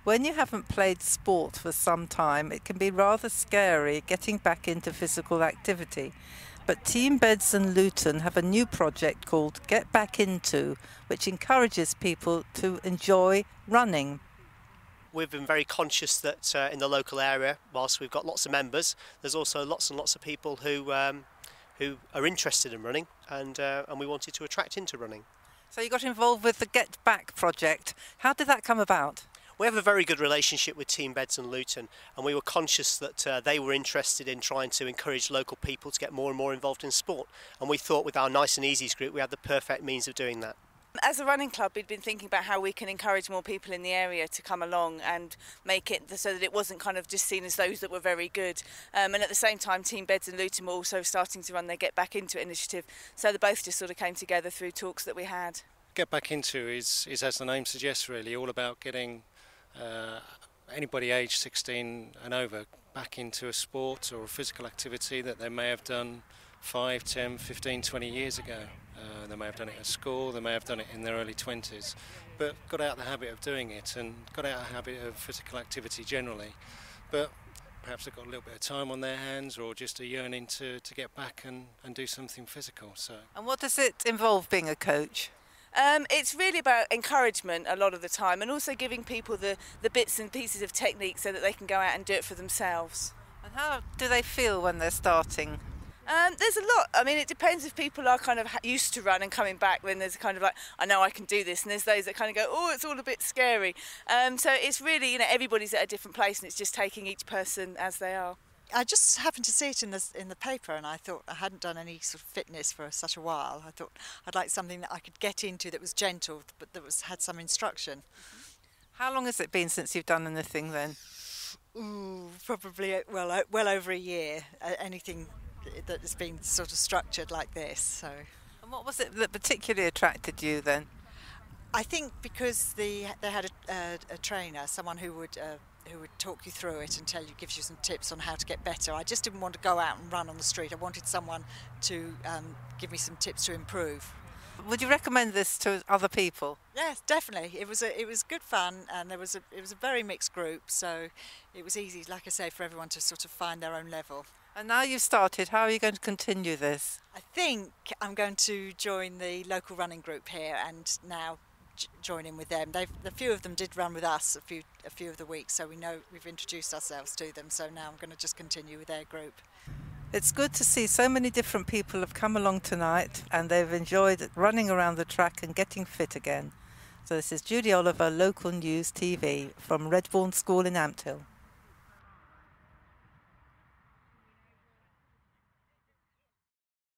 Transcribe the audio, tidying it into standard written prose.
When you haven't played sport for some time, it can be rather scary getting back into physical activity. But Team Beds&Luton have a new project called Get Back Into, which encourages people to enjoy running. We've been very conscious that in the local area, whilst we've got lots of members, there's also lots and lots of people who are interested in running, and we wanted to attract into running. So you got involved with the Get Back project. How did that come about? We have a very good relationship with Team Beds&Luton, and we were conscious that they were interested in trying to encourage local people to get more and more involved in sport, and we thought with our Nice and Easies group we had the perfect means of doing that. As a running club, we'd been thinking about how we can encourage more people in the area to come along and make it so that it wasn't kind of just seen as those that were very good. And at the same time, Team Beds&Luton were also starting to run their Get Back Into It initiative, so they both just sort of came together through talks that we had. Get Back Into is, as the name suggests, really all about getting anybody aged 16 and over back into a sport or a physical activity that they may have done 5, 10, 15, 20 years ago. They may have done it at school, they may have done it in their early 20s, but got out the habit of doing it and got out the habit of physical activity generally. But perhaps they've got a little bit of time on their hands or just a yearning to get back and do something physical. And what does it involve, being a coach? It's really about encouragement a lot of the time, and also giving people the bits and pieces of technique so that they can go out and do it for themselves. And how do they feel when they're starting? There's a lot. I mean, it depends. If people are kind of used to run and coming back, then there's kind of like, I know I can do this, and there's those that kind of go, oh, it's all a bit scary. So it's really, everybody's at a different place, and it's just taking each person as they are. I just happened to see it in the paper, and I thought I hadn't done any sort of fitness for such a while. I thought I'd like something that I could get into that was gentle, but that had some instruction. How long has it been since you've done anything then? Ooh, probably well over a year. Anything that has been sort of structured like this. So. And what was it that particularly attracted you then? I think because they had a trainer, someone who would talk you through it and gives you some tips on how to get better. I just didn't want to go out and run on the street. I wanted someone to give me some tips to improve. Would you recommend this to other people? Yes, definitely. It was good fun, and it was a very mixed group, so it was easy, like I say, for everyone to sort of find their own level. And now you've started, how are you going to continue this? I think I'm going to join the local running group here and now join in with them. A few of them did run with us a few of the weeks, so we know we've introduced ourselves to them, so now I'm going to just continue with their group. It's good to see so many different people have come along tonight and they've enjoyed running around the track and getting fit again. So this is Judy Oliver, Local News TV from Redbourne School in Ampthill.